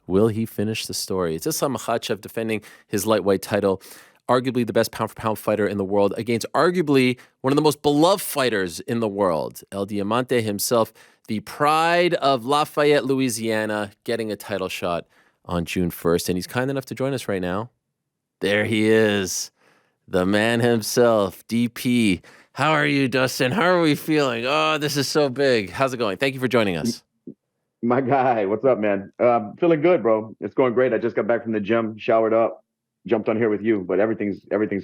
Will he finish the story? It's Islam Makhachev defending his lightweight title, arguably the best pound-for-pound fighter in the world, against arguably one of the most beloved fighters in the world, El Diamante himself, the pride of Lafayette, Louisiana, getting a title shot on June 1st. And he's kind enough to join us right now. There he is, the man himself, DP. How are you, Dustin? How are we feeling? Oh, this is so big. How's it going? Thank you for joining us. My guy, what's up, man? Feeling good, bro. It's going great. I just got back from the gym, showered up, jumped on here with you, but everything's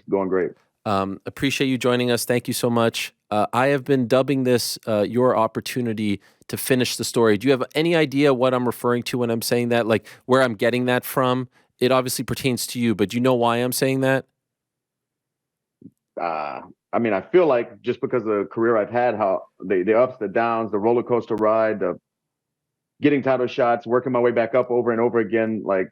going great. Appreciate you joining us. Thank you so much. I have been dubbing this your opportunity to finish the story. Do you have any idea what I'm referring to when I'm saying that? Like where I'm getting that from? It obviously pertains to you, but do you know why I'm saying that? I mean, I feel like just because of the career I've had, how the ups, the downs, the roller coaster ride, the getting title shots, working my way back up over and over again, like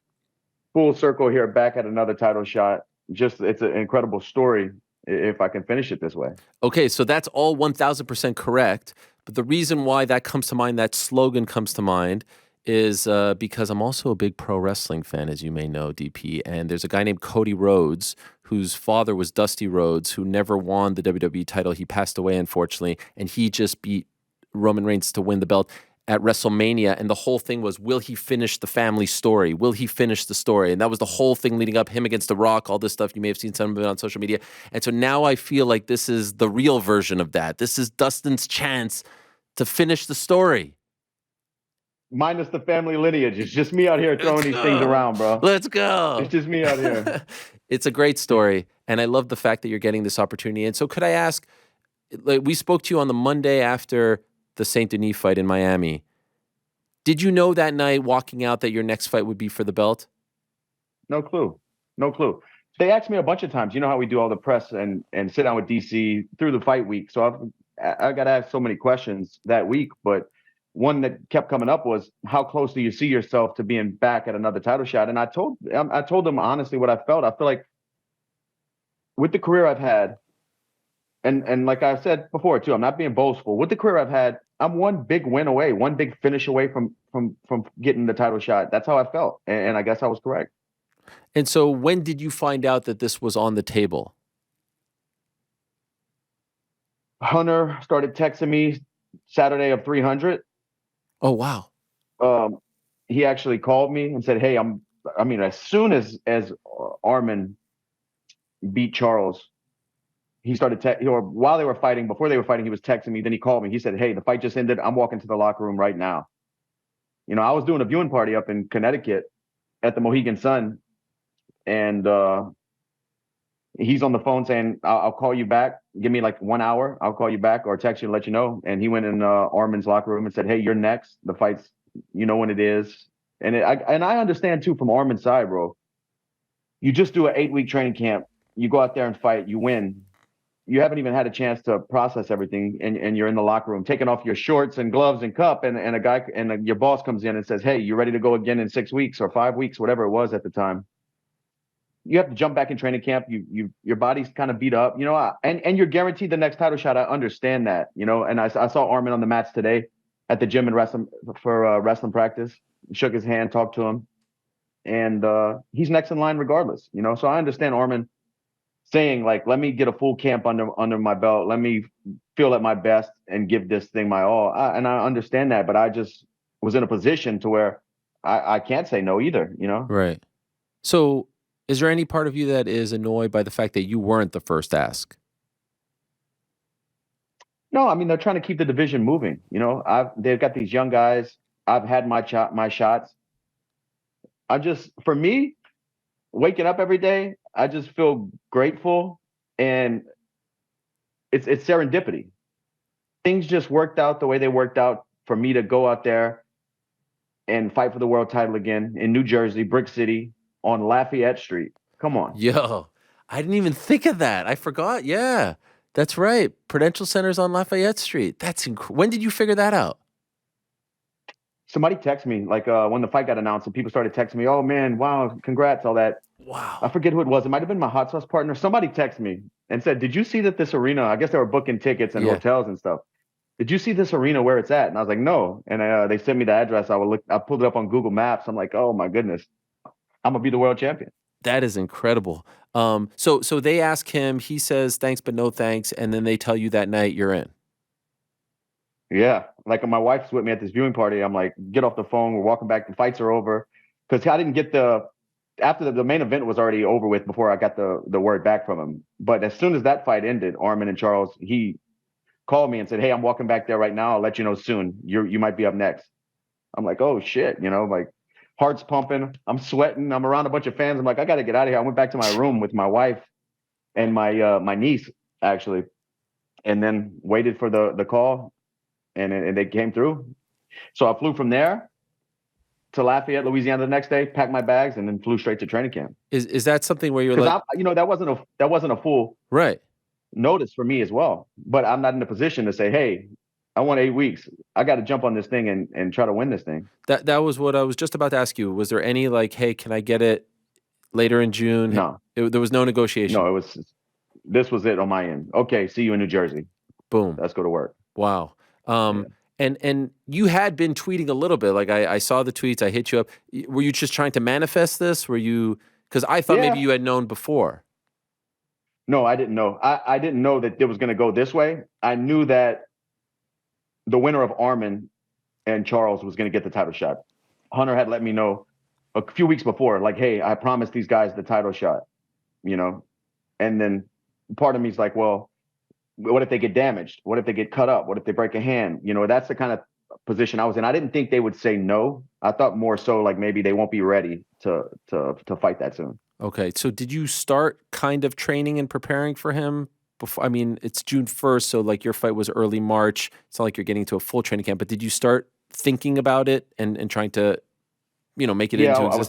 full circle here, back at another title shot. Just, it's an incredible story if I can finish it this way. Okay, so that's all 1,000% correct. But the reason why that comes to mind, that slogan comes to mind, is because I'm also a big pro wrestling fan, as you may know, DP. And there's a guy named Cody Rhodes, whose father was Dusty Rhodes, who never won the WWE title. He passed away, unfortunately, and he just beat Roman Reigns to win the belt at WrestleMania, and the whole thing was, will he finish the family story? Will he finish the story? And that was the whole thing leading up, him against The Rock, all this stuff. You may have seen some of it on social media. And so now I feel like this is the real version of that. This is Dustin's chance to finish the story. Minus the family lineage. It's just me out here throwing these things around, bro. Let's go. It's just me out here. It's a great story, and I love the fact that you're getting this opportunity. And so could I ask, like, we spoke to you on the Monday after the St. Denis fight in Miami. Did you know that night walking out that your next fight would be for the belt? No clue. No clue. They asked me a bunch of times, you know how we do all the press and sit down with DC through the fight week. So I got asked so many questions that week, but one that kept coming up was, how close do you see yourself to being back at another title shot? And I told them honestly what I felt. I feel like with the career I've had, and like I said before too, I'm not being boastful. With the career I've had, I'm one big win away, one big finish away from getting the title shot. That's how I felt, and I guess I was correct. And so, when did you find out that this was on the table? Hunter started texting me Saturday of 300. Oh wow! He actually called me and said, "Hey, as soon as Arman beat Charles." He started while they were fighting, before they were fighting, he was texting me. Then he called me. He said, "Hey, the fight just ended. I'm walking to the locker room right now." You know, I was doing a viewing party up in Connecticut at the Mohegan Sun, and he's on the phone saying, I'll call you back. Give me like 1 hour. I'll call you back or text you to let you know." And he went in Arman's locker room and said, "Hey, you're next. The fight's, you know when it is." And I understand too from Arman's side, bro. You just do an 8-week training camp. You go out there and fight. You win. You haven't even had a chance to process everything, and you're in the locker room taking off your shorts and gloves and cup, and your boss comes in and says, "Hey, you ready to go again in 6 weeks or 5 weeks, whatever it was at the time?" You have to jump back in training camp. Your body's kind of beat up, you know, and you're guaranteed the next title shot. I understand that, you know. And I saw Arman on the mats today at the gym and wrestling practice. Shook his hand, talked to him, and he's next in line regardless, you know. So I understand Arman saying, like, let me get a full camp under my belt. Let me feel at my best and give this thing my all. And I understand that, but I just was in a position to where I can't say no either, you know? Right. So is there any part of you that is annoyed by the fact that you weren't the first ask? No, I mean, they're trying to keep the division moving. You know, they've got these young guys. I've had my shots. For me, waking up every day, I just feel grateful, and it's serendipity. Things just worked out the way they worked out for me to go out there and fight for the world title again in New Jersey, Brick City, on Lafayette Street. Come on. Yo, I didn't even think of that. I forgot. Yeah, that's right. Prudential Center's on Lafayette Street. That's when did you figure that out? Somebody texted me, like when the fight got announced, and people started texting me, "Oh man, wow, congrats, all that." Wow. I forget who it was. It might have been my hot sauce partner. Somebody texted me and said, "Did you see that this arena?" I guess they were booking tickets and hotels and stuff. did you see this arena where it's at? And I was like, no. And they sent me the address. I pulled it up on Google Maps. I'm like, oh my goodness, I'm gonna be the world champion. That is incredible. So they ask him, he says thanks but no thanks, and then they tell you that night you're in. Yeah, like my wife's with me at this viewing party. I'm like, get off the phone. We're walking back. The fights are over because I didn't get after the main event was already over with before I got the word back from him. But as soon as that fight ended, Armin and Charles, he called me and said, hey, I'm walking back there right now. I'll let you know soon. You might be up next. I'm like, oh shit, like heart's pumping. I'm sweating. I'm around a bunch of fans. I'm like, I got to get out of here. I went back to my room with my wife and my niece actually, and then waited for the call, and they came through. So I flew from there to Lafayette, Louisiana the next day, packed my bags, and then flew straight to training camp. Is that something where you're like, that wasn't a full right notice for me as well. But I'm not in a position to say, hey, I want 8 weeks. I got to jump on this thing and try to win this thing. That was what I was just about to ask you. Was there any like, hey, can I get it later in June? No. There was no negotiation. No, this was it on my end. Okay, see you in New Jersey. Boom. Let's go to work. Wow. And you had been tweeting a little bit. Like I saw the tweets. I hit you up. Were you just trying to manifest this? Were you? Because I thought maybe you had known before. No, I didn't know. I didn't know that it was going to go this way. I knew that the winner of Armin and Charles was going to get the title shot. Hunter had let me know a few weeks before, like, hey, I promised these guys the title shot, and then part of me is like, well, what if they get damaged? What if they get cut up? What if they break a hand? That's the kind of position I was in. I didn't think they would say no. I thought more so like maybe they won't be ready to fight that soon. Okay. So did you start kind of training and preparing for him before? I mean, it's June 1st. So like your fight was early March. It's not like you're getting to a full training camp, but did you start thinking about it and trying to, make it into existence? I was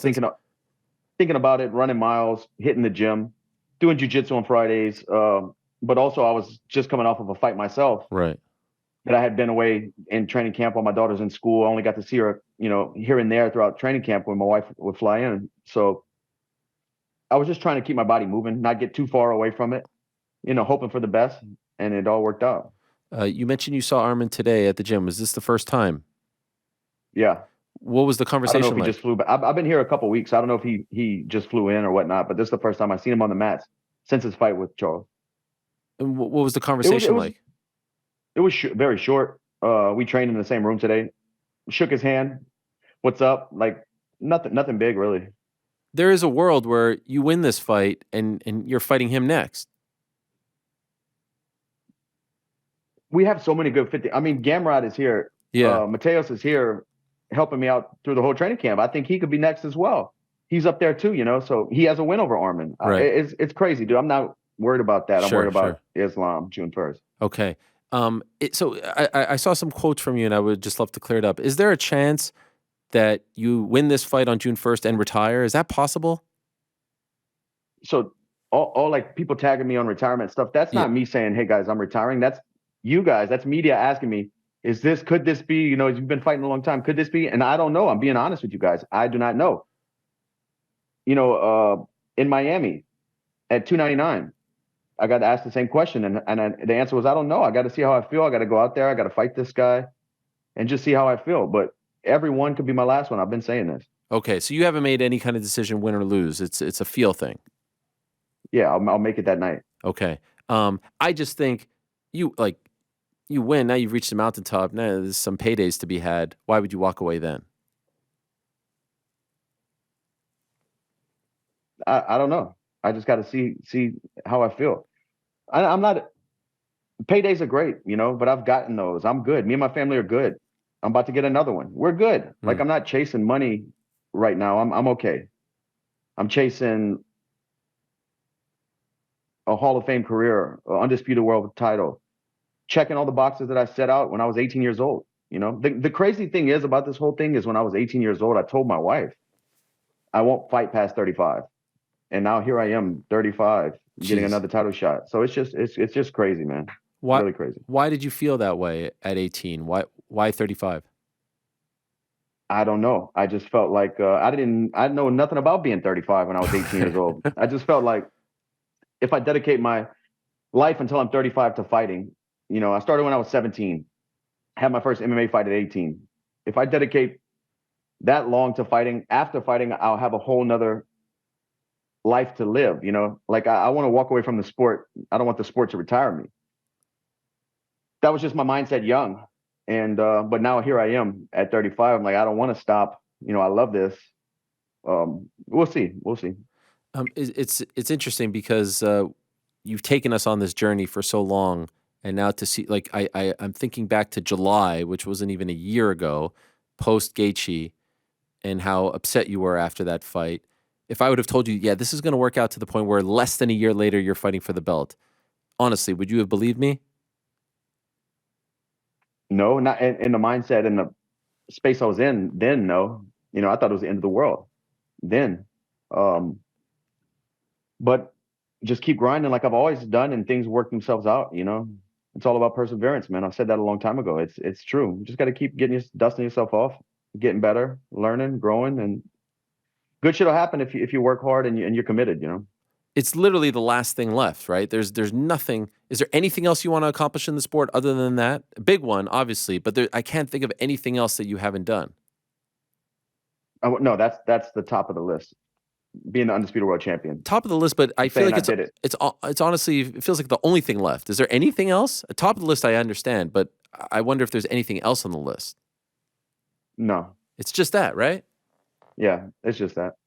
thinking about it, running miles, hitting the gym, doing jiu-jitsu on Fridays. But also I was just coming off of a fight myself. Right. That I had been away in training camp while my daughter's in school. I only got to see her, here and there throughout training camp when my wife would fly in. So I was just trying to keep my body moving, not get too far away from it, hoping for the best. And it all worked out. You mentioned you saw Armin today at the gym. Was this the first time? Yeah. What was the conversation I don't know if like? he just flew back. I've been here a couple of weeks. I don't know if he just flew in or whatnot, but this is the first time I've seen him on the mats since his fight with Charles. And what was the conversation like? It was very short. We trained in the same room today. Shook his hand. What's up? Like nothing big really. There is a world where you win this fight and you're fighting him next. We have so many good 50. I mean, Gamrot is here. Yeah. Mateos is here helping me out through the whole training camp. I think he could be next as well. He's up there too, so he has a win over Armin. Right. It's crazy, dude. I'm not worried about that. I'm worried about Islam June 1st. Okay. So I saw some quotes from you and I would just love to clear it up. Is there a chance that you win this fight on June 1st and retire? Is that possible? So all like people tagging me on retirement stuff, that's not me saying, hey guys, I'm retiring. That's you guys, that's media asking me, could this be, you've been fighting a long time. Could this be? And I don't know. I'm being honest with you guys. I do not know. In Miami at 299, I got asked the same question. And the answer was, I don't know. I got to see how I feel. I got to go out there. I got to fight this guy and just see how I feel. But every one could be my last one. I've been saying this. Okay. So you haven't made any kind of decision, win or lose. It's a feel thing. Yeah. I'll make it that night. Okay. I just think you win. Now you've reached the mountaintop. Now there's some paydays to be had. Why would you walk away then? I don't know. I just got to see how I feel. I'm not. Paydays are great, but I've gotten those. I'm good. Me and my family are good. I'm about to get another one. We're good. Like I'm not chasing money right now. I'm okay. I'm chasing a Hall of Fame career, an undisputed world title, checking all the boxes that I set out when I was 18 years old. The crazy thing is about this whole thing is when I was 18 years old, I told my wife I won't fight past 35. And now here I am, 35, getting another title shot. So it's just crazy, man. Why, really crazy. Why did you feel that way at 18? Why 35? I don't know. I just felt like I know nothing about being 35 when I was 18 years old. I just felt like if I dedicate my life until I'm 35 to fighting, I started when I was 17. Had my first MMA fight at 18. If I dedicate that long to fighting, after fighting, I'll have a whole nother life to live. Like I want to walk away from the sport. I don't want the sport to retire me. That was just my mindset young. And but now here I am at 35. I'm like, I don't want to stop. I love this. We'll see. We'll see. It's interesting because you've taken us on this journey for so long, and now to see, like, I'm thinking back to July, which wasn't even a year ago, post Gaethje, and how upset you were after that fight. If I would have told you, yeah, this is going to work out to the point where less than a year later you're fighting for the belt, honestly, would you have believed me? No, not in the mindset and the space I was in then. No, I thought it was the end of the world then. But just keep grinding like I've always done, and things work themselves out. It's all about perseverance, man. I said that a long time ago. It's true. You just got to keep dusting yourself off, getting better, learning, growing, and good shit will happen if you work hard and you're committed. It's literally the last thing left, right? There's nothing. Is there anything else you want to accomplish in the sport other than that? A big one, obviously, but I can't think of anything else that you haven't done. No, that's the top of the list. Being the undisputed world champion. Top of the list, but I feel like it's honestly, it feels like the only thing left. Is there anything else? Top of the list, I understand, but I wonder if there's anything else on the list. No. It's just that, right? Yeah, it's just that.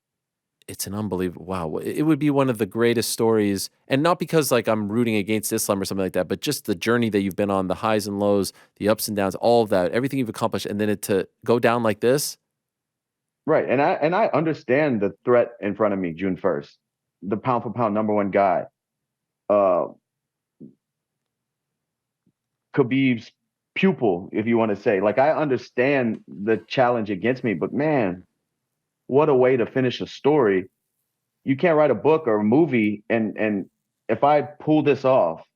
It's an unbelievable, wow. It would be one of the greatest stories, and not because like I'm rooting against Islam or something like that, but just the journey that you've been on, the highs and lows, the ups and downs, all of that, everything you've accomplished, and then to go down like this. Right. And I understand the threat in front of me June 1st. The pound for pound #1 guy. Khabib's pupil, if you want to say. Like, I understand the challenge against me, but man, what a way to finish a story. You can't write a book or a movie, and if I pull this off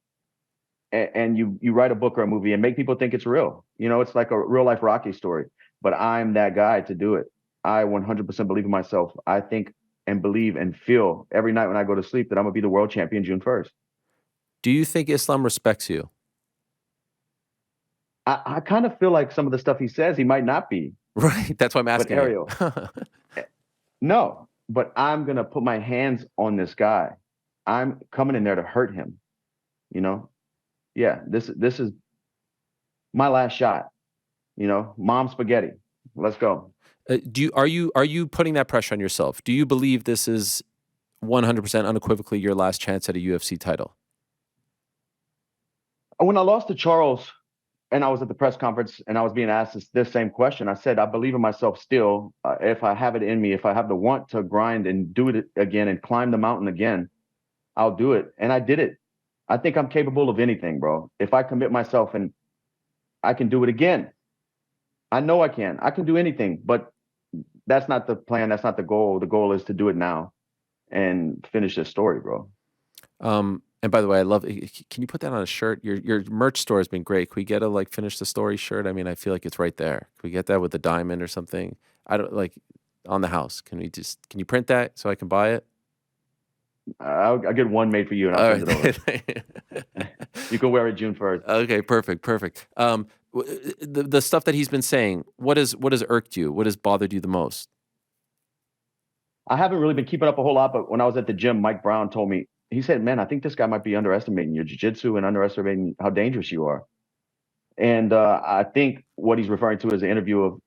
and you write a book or a movie and make people think it's real, it's like a real life Rocky story. But I'm that guy to do it. I 100% believe in myself. I think and believe and feel every night when I go to sleep that I'm going to be the world champion June 1st. Do you think Islam respects you? I kind of feel like some of the stuff he says, he might not be. Right. That's why I'm asking. But Ariel, no, but I'm going to put my hands on this guy. I'm coming in there to hurt him. Yeah, this is my last shot. Mom spaghetti. Let's go. Are you putting that pressure on yourself? Do you believe this is 100% unequivocally your last chance at a UFC title? When I lost to Charles and I was at the press conference and I was being asked this same question, I said, I believe in myself still. If I have it in me, if I have the want to grind and do it again and climb the mountain again, I'll do it. And I did it. I think I'm capable of anything, bro. If I commit myself, and I can do it again. I know I can. I can do anything, but that's not the plan. That's not the goal. The goal is to do it now and finish this story, bro. And by the way, I love. Can you put that on a shirt? Your merch store has been great. Can we get a finish the story shirt? I mean, I feel like it's right there. Can we get that with the diamond or something? I don't on the house. Can you print that so I can buy it? I'll get one made for you, and I'll send it over. You can wear it June 1st. Okay, perfect. The stuff that he's been saying, what has irked you? What has bothered you the most? I haven't really been keeping up a whole lot, but when I was at the gym, Mike Brown told me, he said, man, I think this guy might be underestimating your jiu-jitsu and underestimating how dangerous you are. And I think what he's referring to is an interview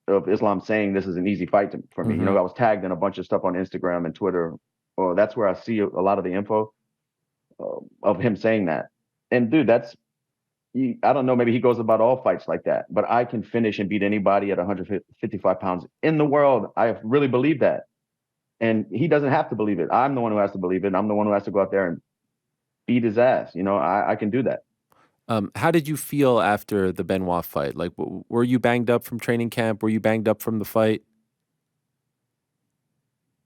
of Islam saying this is an easy fight for me. Mm-hmm. I was tagged in a bunch of stuff on Instagram and Twitter. Well, that's where I see a lot of the info of him saying that. And dude, I don't know, maybe he goes about all fights like that, but I can finish and beat anybody at 155 pounds in the world. I really believe that. And he doesn't have to believe it. I'm the one who has to believe it. I'm the one who has to go out there and beat his ass. I can do that. How did you feel after the Benoit fight? Like, were you banged up from training camp? Were you banged up from the fight?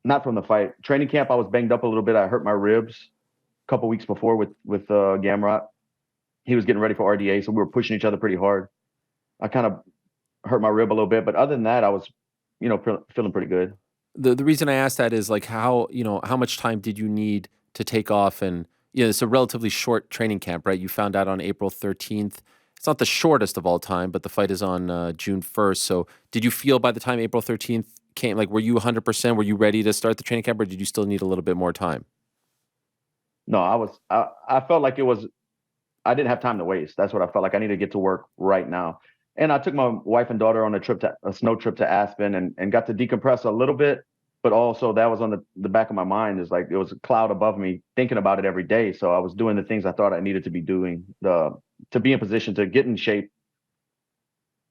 Not from the fight. Training camp, I was banged up a little bit. I hurt my ribs a couple weeks before with Gamrot. He was getting ready for RDA, so we were pushing each other pretty hard. I kind of hurt my rib a little bit, but other than that, I was, feeling pretty good. The reason I asked that is like how much time did you need to take off? And it's a relatively short training camp, right? You found out on April 13th. it's not the shortest of all time, but the fight is on June 1st. So did you feel by the time April 13th came, like, were you 100%? Were you ready to start the training camp, or did you still need a little bit more time? No, I felt like I didn't have time to waste. That's what I felt like. I need to get to work right now. And I took my wife and daughter on a snow trip to Aspen, and got to decompress a little bit. But also that was on the back of my mind, is like it was a cloud above me thinking about it every day. So I was doing the things I thought I needed to be doing to be in position to get in shape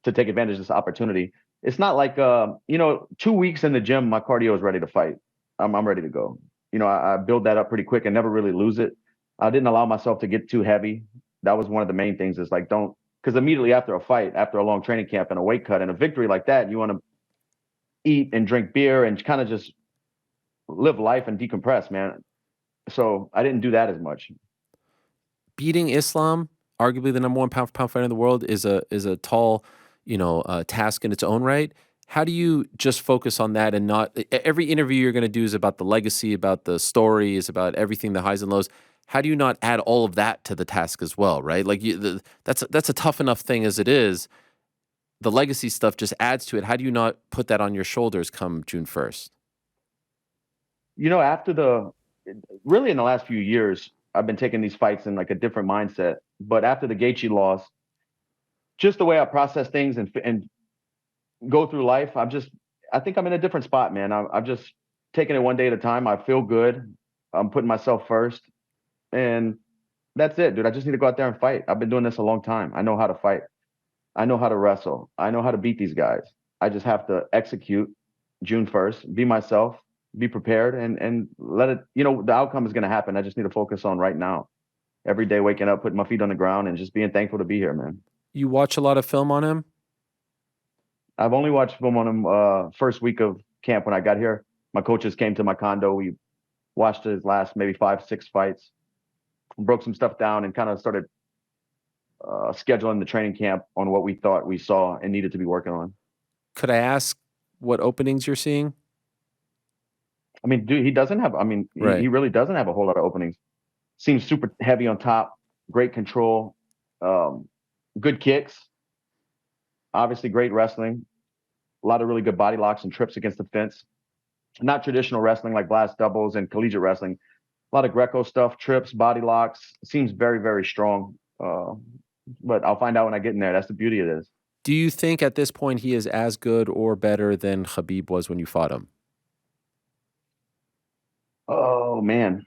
to take advantage of this opportunity. It's not like 2 weeks in the gym, my cardio is ready to fight. I'm ready to go. I build that up pretty quick and never really lose it. I didn't allow myself to get too heavy. That was one of the main things, is like, don't, because immediately after a fight, after a long training camp and a weight cut and a victory like that, you want to eat and drink beer and kind of just live life and decompress, man. So I didn't do that as much. Beating Islam, arguably the number one pound for pound fighter in the world, is a tall, task in its own right. How do you just focus on that and not every interview you're going to do is about the legacy, about the story, is about everything, the highs and lows. How do you not add all of that to the task as well, right? Like that's a tough enough thing as it is. The legacy stuff just adds to it. How do you not put that on your shoulders come June 1st? After really in the last few years, I've been taking these fights in like a different mindset. But after the Gaethje loss, just the way I process things and go through life, I think I'm in a different spot, man. I'm just taking it one day at a time. I feel good. I'm putting myself first, and that's it, dude. I just need to go out there and fight. I've been doing this a long time. I know how to fight. I know how to wrestle. I know how to beat these guys. I just have to execute June 1st, be myself, be prepared, and let it, the outcome is going to happen. I just need to focus on right now. Every day waking up, putting my feet on the ground, and just being thankful to be here, man. You watch a lot of film on him? I've only watched film on him first week of camp when I got here. My coaches came to my condo. We watched his last maybe 5, 6 fights, broke some stuff down, and kind of started scheduling the training camp on what we thought we saw and needed to be working on. Could I ask what openings you're seeing? I mean, dude, he doesn't have. I mean, Right. he really doesn't have a whole lot of openings. Seems super heavy on top, great control, good kicks, obviously great wrestling, a lot of really good body locks and trips against the fence. Not traditional wrestling like blast doubles and collegiate wrestling. A lot of Greco stuff, trips, body locks. Seems very, very strong. But I'll find out when I get in there. That's the beauty of this. Do you think at this point he is as good or better than Khabib was when you fought him? Oh man,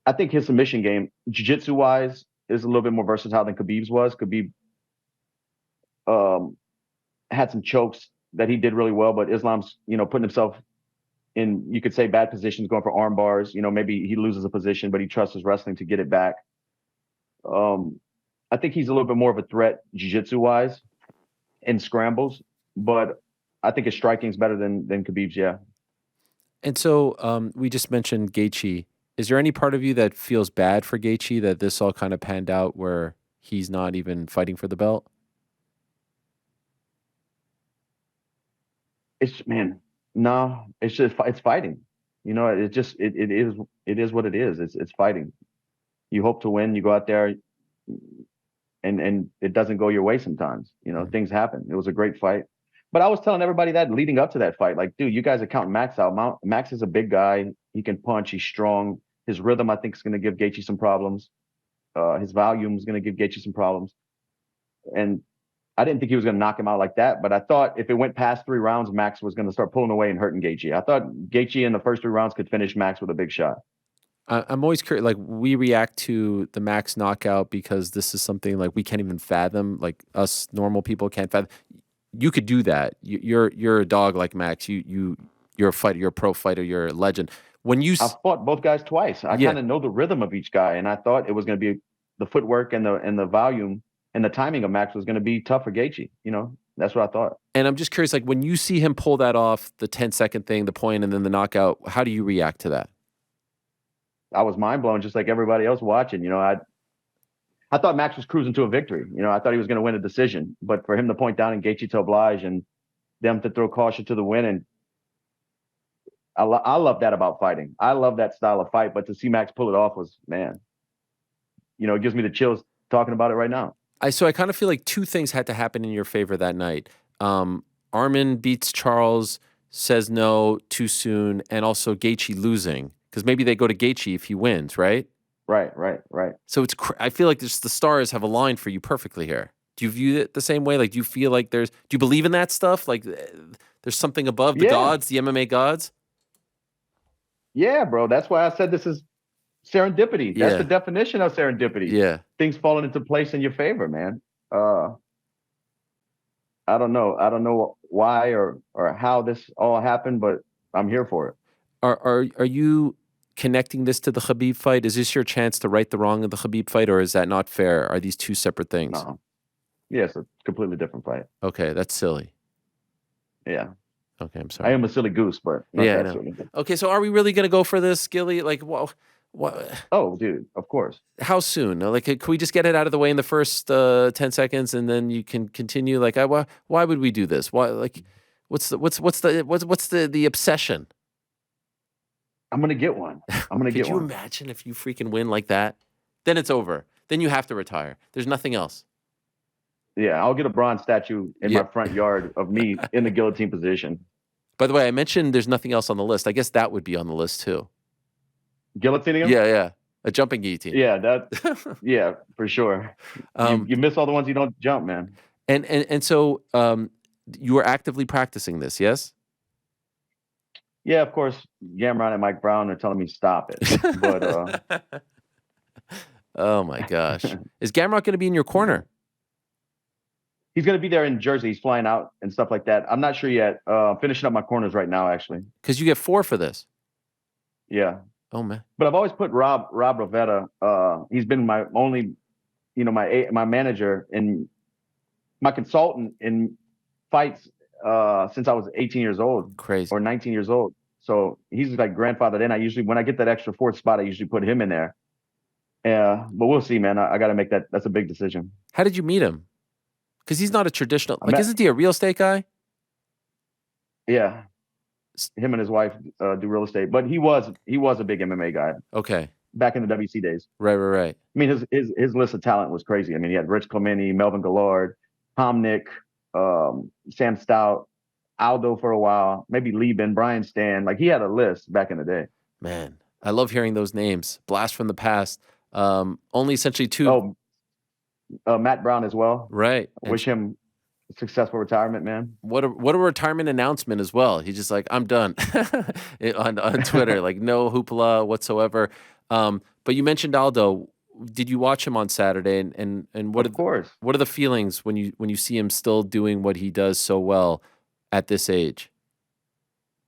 I think his submission game, jiu-jitsu wise, is a little bit more versatile than Khabib's was. Khabib had some chokes that he did really well, but Islam's, putting himself in, you could say, bad positions, going for arm bars. Maybe he loses a position, but he trusts his wrestling to get it back. I think he's a little bit more of a threat jiu-jitsu wise in scrambles, but I think his striking is better than Khabib's. Yeah. And so we just mentioned Gaethje. Is there any part of you that feels bad for Gaethje that this all kind of panned out where he's not even fighting for the belt? No, it's fighting. It is what it is. It's fighting. You hope to win. You go out there, and it doesn't go your way sometimes. Things happen. It was a great fight. But I was telling everybody that leading up to that fight, like, dude, you guys are counting Max out. Max is a big guy. He can punch. He's strong. His rhythm, I think, is going to give Gaethje some problems. His volume is going to give Gaethje some problems. And I didn't think he was going to knock him out like that. But I thought if it went past 3 rounds, Max was going to start pulling away and hurting Gaethje. I thought Gaethje in the first 3 rounds could finish Max with a big shot. I'm always curious. Like, we react to the Max knockout because this is something like we can't even fathom. Like, us normal people can't fathom. You could do that. You're a dog like Max. You're a fighter. You're a pro fighter. You're a legend. When you I've fought both guys twice. I kind of know the rhythm of each guy, and I thought it was going to be the footwork and the volume and the timing of Max was going to be tough for Gaethje. That's what I thought. And I'm just curious, like, when you see him pull that off, the 10-second thing, the point, and then the knockout, how do you react to that? I was mind blown, just like everybody else watching. I thought Max was cruising to a victory. I thought he was going to win a decision, but for him to point down and Gaethje to oblige and them to throw caution to the wind, and I love that about fighting. I love that style of fight, but to see Max pull it off was, man, it gives me the chills talking about it right now. So I kind of feel like two things had to happen in your favor that night. Armin beats Charles, says no too soon, and also Gaethje losing, because maybe they go to Gaethje if he wins, right? Right. So I feel like the stars have aligned for you perfectly here. Do you view it the same way? Like, do you feel like do you believe in that stuff? Like, there's something above the Yeah. gods, the MMA gods? Yeah, bro. That's why I said this is serendipity. That's Yeah. the definition of serendipity. Yeah. Things falling into place in your favor, man. I don't know. I don't know why or how this all happened, but I'm here for it. Are you connecting this to the Khabib fight? Is this your chance to right the wrong of the Khabib fight, or is that not fair? Are these two separate things? No. Yeah, it's a completely different fight. Okay, that's silly. Yeah. Okay, I'm I sorry. am a silly goose, but not Yeah, I that know. silly. Okay, so are we really going to go for this, Gilly? Like, what? Oh, dude, of course. How soon? Like, can we just get it out of the way in the first 10 seconds, and then you can continue? Like, why would we do this? Why? Like, what's the obsession? I'm gonna get one. I'm gonna get Could you one. imagine if you freaking win like that? Then it's over. Then you have to retire. There's nothing else. Yeah, I'll get a bronze statue in my front yard of me in the guillotine position. By the way, I mentioned there's nothing else on the list. I guess that would be on the list too. Guillotining him? Yeah. A jumping guillotine. Yeah, yeah, for sure. You miss all the ones you don't jump, man. And so you are actively practicing this, yes? Yeah, of course. Gamron and Mike Brown are telling me stop it, but oh my gosh, is Gamrot going to be in your corner? He's going to be there in Jersey. He's flying out and stuff like that. I'm not sure yet. Finishing up my corners right now, actually. Because you get 4 for this. Yeah. Oh man. But I've always put Rob Rovetta. He's been my only, my manager and my consultant in fights since I was 18 years old. Crazy. Or 19 years old. So he's like grandfathered in. When I get that extra 4th spot, I usually put him in there. But we'll see, man. I got to make that. That's a big decision. How did you meet him? Because he's not a traditional. Isn't he a real estate guy? Yeah, him and his wife do real estate, but he was a big MMA guy. Okay. Back in the WC days. Right. I mean, his list of talent was crazy. I mean, he had Rich Clementi, Melvin Gillard, Tom Nick, Sam Stout, Aldo for a while, maybe Lieben, Brian Stan. Like he had a list back in the day. Man, I love hearing those names. Blast from the past. Only essentially 2. Oh. Matt Brown as well. Right. Wish him a successful retirement, man. What a retirement announcement as well. He's just like, I'm done on Twitter, like no hoopla whatsoever. But you mentioned Aldo. Did you watch him on Saturday? And what? Of course. What are the feelings when you see him still doing what he does so well at this age?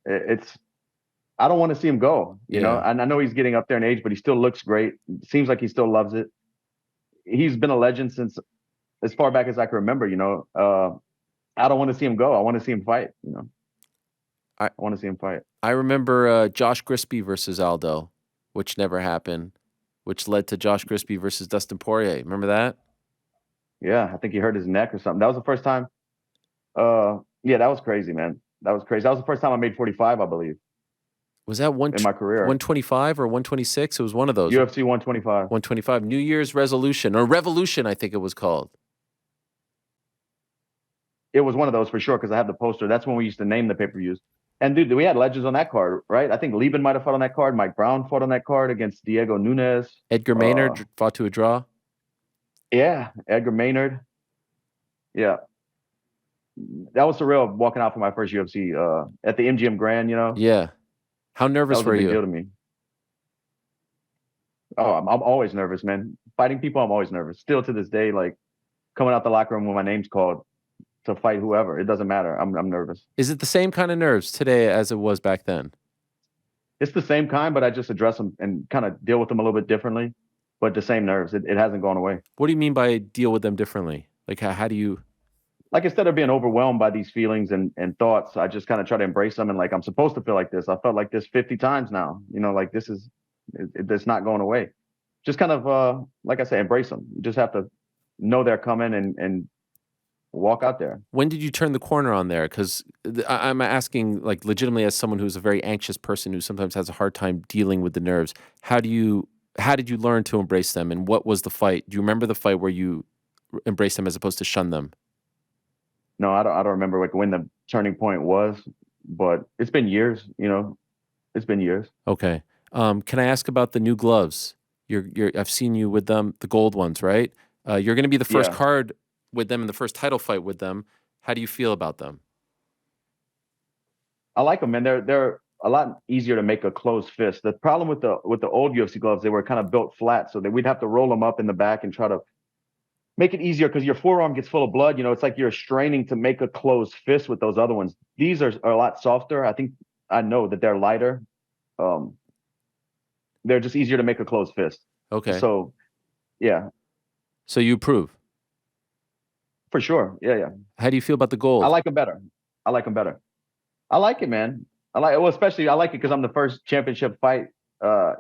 I don't want to see him go. You know, and I know he's getting up there in age, but he still looks great. Seems like he still loves it. He's been a legend since as far back as I can remember, I don't want to see him go. I want to see him fight, I want to see him fight. I remember Josh Grisby versus Aldo, which never happened, which led to Josh Grisby versus Dustin Poirier. Remember that? Yeah, I think he hurt his neck or something. That was the first time. Yeah, that was crazy, man. That was crazy. That was the first time I made 45, I believe. Was that in my career 125 or 126? It was one of those. UFC 125. 125. New Year's resolution or revolution, I think it was called. It was one of those for sure because I have the poster. That's when we used to name the pay-per-views. And dude, we had legends on that card, right? I think Lieben might have fought on that card. Mike Brown fought on that card against Diego Nunes. Edgar Maynard fought to a draw. Yeah, Edgar Maynard. Yeah. That was surreal walking out for my first UFC at the MGM Grand, Yeah. How nervous were you? That was a big deal to me. Oh, I'm always nervous, man. Fighting people, I'm always nervous. Still to this day, like coming out the locker room when my name's called to fight whoever. It doesn't matter. I'm nervous. Is it the same kind of nerves today as it was back then? It's the same kind, but I just address them and kind of deal with them a little bit differently. But the same nerves. It hasn't gone away. What do you mean by deal with them differently? Like how do you? Like instead of being overwhelmed by these feelings and thoughts, I just kind of try to embrace them and like I'm supposed to feel like this. I felt like this 50 times now. Like this is it's not going away. Just kind of like I say, embrace them. You just have to know they're coming and walk out there. When did you turn the corner on there? Because I'm asking like legitimately as someone who's a very anxious person who sometimes has a hard time dealing with the nerves. How did you learn to embrace them? And what was the fight? Do you remember the fight where you embrace them as opposed to shun them? No, I don't remember like when the turning point was, but it's been years. It's been years. Okay. Can I ask about the new gloves? I've seen you with them, the gold ones, right? You're going to be the first Yeah, card with them in the first title fight with them. How do you feel about them? I like them, man. They're a lot easier to make a closed fist. The problem with the old UFC gloves, they were kind of built flat, so that we'd have to roll them up in the back and try to make it easier because your forearm gets full of blood. It's like you're straining to make a closed fist with those other ones. These are a lot softer. I know that they're lighter. Um, they're just easier to make a closed fist. Okay. So, yeah, So you approve. for sure. Yeah, yeah. How do you feel about the I gold? like them better. I like them better. I like it, man. Especially I like it because I'm the first championship fight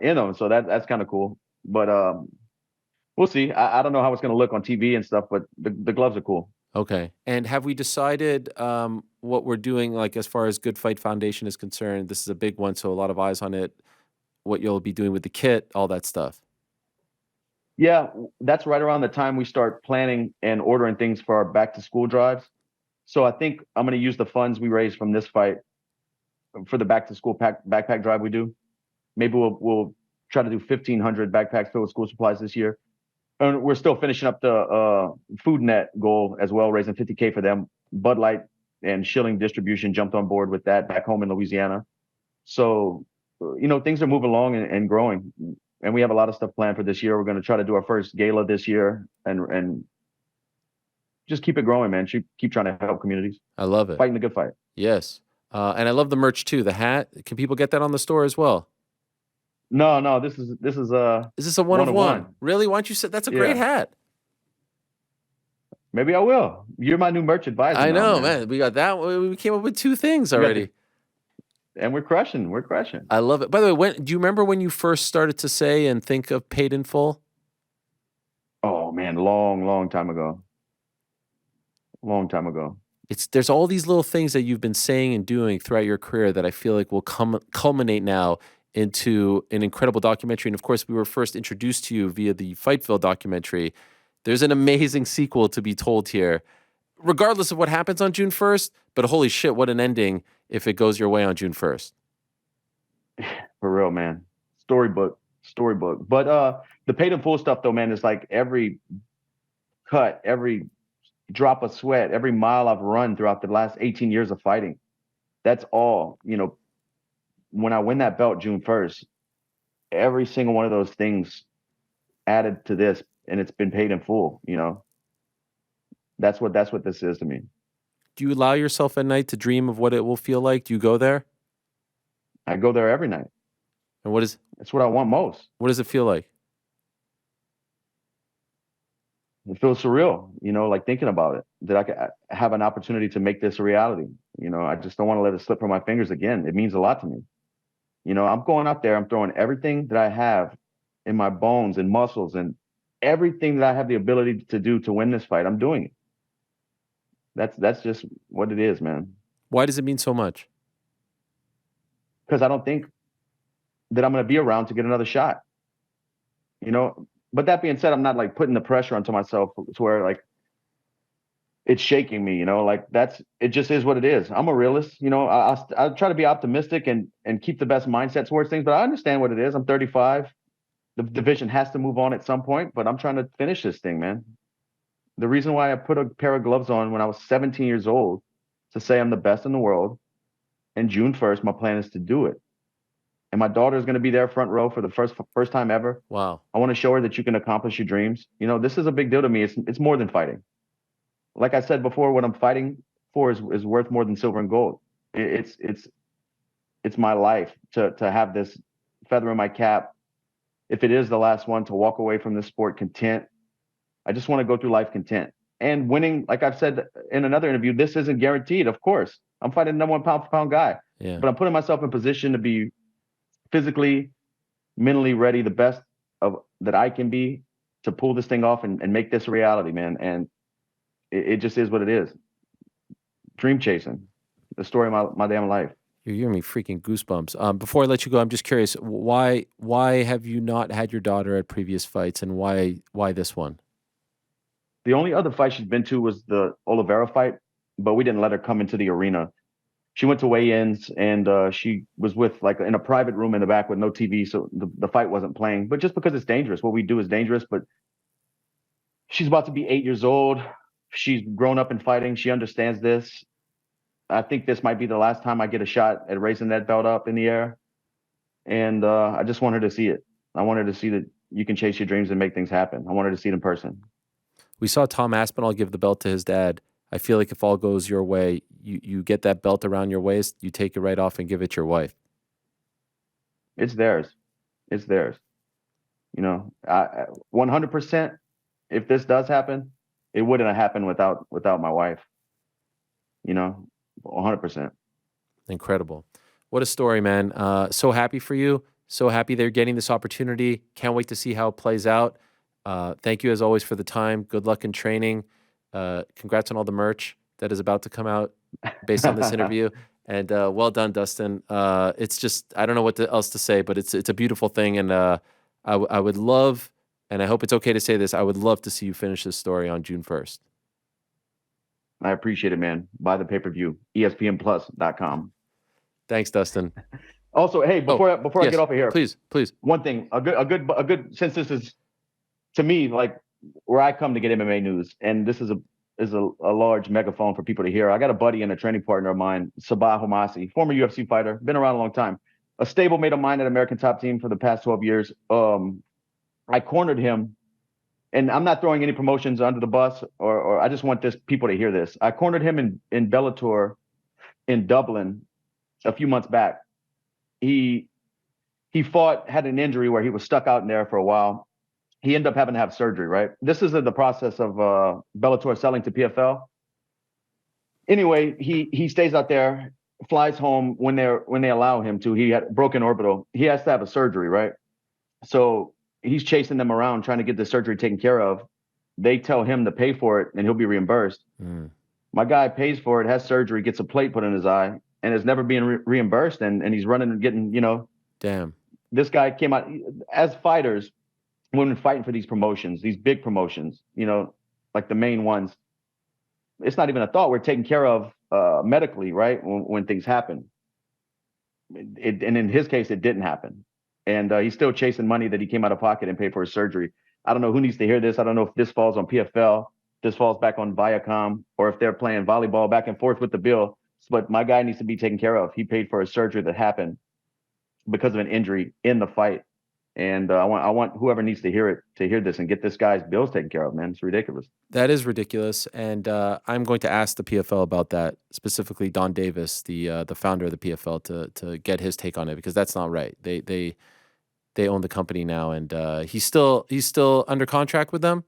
in them, so that's kind of cool. But we'll see. I don't know how it's going to look on TV and stuff, but the gloves are cool. Okay. And have we decided what we're doing, like as far as Good Fight Foundation is concerned? This is a big one, so a lot of eyes on it. What you'll be doing with the kit, all that stuff. Yeah, that's right around the time we start planning and ordering things for our back to school drives. So I think I'm going to use the funds we raise from this fight for the back to school backpack drive we do. Maybe we'll try to do 1,500 backpacks filled with school supplies this year. And we're still finishing up the food net goal as well, raising 50K for them. Bud Light and Schilling Distribution jumped on board with that back home in Louisiana. So, things are moving along and growing. And we have a lot of stuff planned for this year. We're going to try to do our first gala this year and just keep it growing, man. Keep trying to help communities. I love it. Fighting the good fight. Yes. And I love the merch too. The hat. Can people get that on the store as well? No. This is Is this a one of one? Really? Why don't you say that's a great hat? Maybe I will. You're my new merch advisor. I know, man. man. We got that. We came up with 2 things already. And we're crushing. We're crushing. I love it. By the way, do you remember when you first started to say and think of paid in full? Oh man, long time ago. Long time ago. There's all these little things that you've been saying and doing throughout your career that I feel like will culminate now into an incredible documentary. And of course, we were first introduced to you via the Fightville documentary. There's an amazing sequel to be told here, regardless of what happens on June 1st. But holy shit, what an ending if it goes your way on June 1st. For real, man. Storybook. But the paid in full stuff though, man, is like every cut, every drop of sweat, every mile I've run throughout the last 18 years of fighting. That's all, when I win that belt June 1st, every single one of those things added to this, and it's been paid in full, That's what this is to me. Do you allow yourself at night to dream of what it will feel like? Do you go there? I go there every night. And that's what I want most. What does it feel like? It feels surreal, like thinking about it, that I could have an opportunity to make this a reality. I just don't want to let it slip from my fingers again. It means a lot to me. I'm going out there, I'm throwing everything that I have in my bones and muscles and everything that I have the ability to do to win this fight. I'm doing it. That's just what it is, man. Why does it mean so much? Because I don't think that I'm going to be around to get another shot. But that being said, I'm not like putting the pressure onto myself to where like it's shaking me, like it just is what it is. I'm a realist, I try to be optimistic and keep the best mindset towards things, but I understand what it is. I'm 35. The division has to move on at some point, but I'm trying to finish this thing, man. The reason why I put a pair of gloves on when I was 17 years old to say I'm the best in the world, and June 1st, my plan is to do it. And my daughter is going to be there front row for the first time ever. Wow. I want to show her that you can accomplish your dreams. This is a big deal to me. It's more than fighting. Like I said before, what I'm fighting for is worth more than silver and gold. It's my life to have this feather in my cap. If it is the last one, to walk away from this sport content. I just want to go through life content. And winning, like I've said in another interview, this isn't guaranteed, of course. I'm fighting the number 1 pound for pound guy. Yeah. But I'm putting myself in position to be physically, mentally ready, the best that I can be to pull this thing off and make this a reality, man. And it just is what it is. Dream chasing, the story of my damn life. You're giving me freaking goosebumps. Before I let you go, I'm just curious, why have you not had your daughter at previous fights, and why this one? The only other fight she's been to was the Oliveira fight, but we didn't let her come into the arena. She went to weigh-ins, and she was with like in a private room in the back with no TV, so the fight wasn't playing. But just because it's dangerous, what we do is dangerous. But she's about to be 8 years old. She's grown up in fighting. She understands this. I think this might be the last time I get a shot at raising that belt up in the air. And I just want her to see it. I want her to see that you can chase your dreams and make things happen. I want her to see it in person. We saw Tom Aspinall give the belt to his dad. I feel like if all goes your way, you get that belt around your waist, you take it right off and give it to your wife. It's theirs. It's theirs. You know, 100%, if this does happen, it wouldn't have happened without my wife. You know, 100%. Incredible. What a story, man. So happy for you. So happy they're getting this opportunity. Can't wait to see how it plays out. Thank you, as always, for the time. Good luck in training. Congrats on all the merch that is about to come out based on this interview. And well done, Dustin. It's just, I don't know what else to say, but it's a beautiful thing. And I would love, and I hope it's okay to say this, I would love to see you finish this story on June 1st. I appreciate it, man. Buy the pay-per-view, ESPNplus.com. Thanks, Dustin. Also, hey, before yes, I get off of here, please. One thing, a good, since this is to me like where I come to get MMA news, and this is a large megaphone for people to hear. I got a buddy and a training partner of mine, Sabah Homasi, former UFC fighter, been around a long time, a stablemate of mine at American Top Team for the past 12 years. I cornered him, and I'm not throwing any promotions under the bus, or I just want people to hear this. I cornered him in Bellator in Dublin a few months back. He had an injury where he was stuck out in there for a while. He ended up having to have surgery, right? This is in the process of Bellator selling to PFL. Anyway, he stays out there, flies home when they allow him to. He had broken orbital. He has to have a surgery, right? So he's chasing them around trying to get the surgery taken care of. They tell him to pay for it and he'll be reimbursed. My guy pays for it, has surgery, gets a plate put in his eye, and is never being reimbursed. And he's running and getting, you know. Damn. This guy came out as fighters. When we're fighting for these promotions, these big promotions, you know, like the main ones, it's not even a thought. We're taken care of medically, right? When things happen. And in his case, it didn't happen. And he's still chasing money that he came out of pocket and paid for his surgery. I don't know who needs to hear this. I don't know if this falls on PFL, this falls back on Viacom, or if they're playing volleyball back and forth with the bill. But my guy needs to be taken care of. He paid for a surgery that happened because of an injury in the fight. And I want whoever needs to hear it to hear this and get this guy's bills taken care of, man. It's ridiculous. That is ridiculous. And I'm going to ask the PFL about that, specifically Don Davis, the founder of the PFL, to get his take on it, because that's not right. They own the company now, and he's still under contract with them?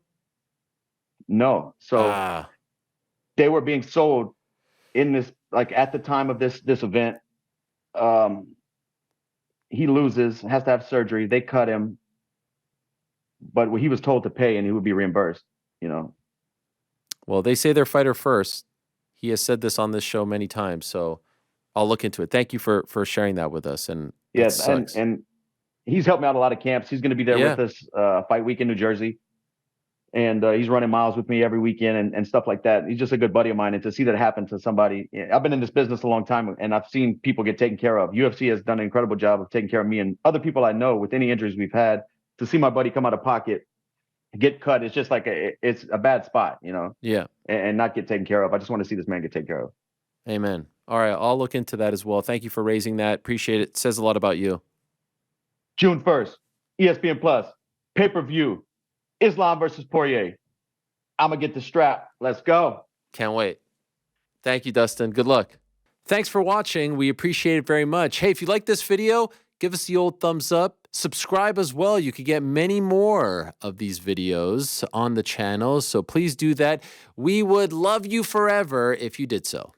No. So they were being sold in this, like at the time of this event. He loses, has to have surgery. They cut him, but he was told to pay and he would be reimbursed, you know. Well, they say they're fighter first. He has said this on this show many times, so I'll look into it. Thank you for sharing that with us. And yes, and he's helped me out a lot of camps. He's going to be there with us fight week in New Jersey. And he's running miles with me every weekend and stuff like that. He's just a good buddy of mine. And to see that happen to somebody, I've been in this business a long time, and I've seen people get taken care of. UFC has done an incredible job of taking care of me and other people I know with any injuries we've had. To see my buddy come out of pocket, get cut, it's just like it's a bad spot, you know? Yeah. And not get taken care of. I just want to see this man get taken care of. Amen. All right, I'll look into that as well. Thank you for raising that. Appreciate it. It says a lot about you. June 1st, ESPN Plus, pay-per-view, Islam versus Poirier. I'm going to get the strap. Let's go. Can't wait. Thank you, Dustin. Good luck. Thanks for watching. We appreciate it very much. Hey, if you like this video, give us the old thumbs up. Subscribe as well. You can get many more of these videos on the channel, so please do that. We would love you forever if you did so.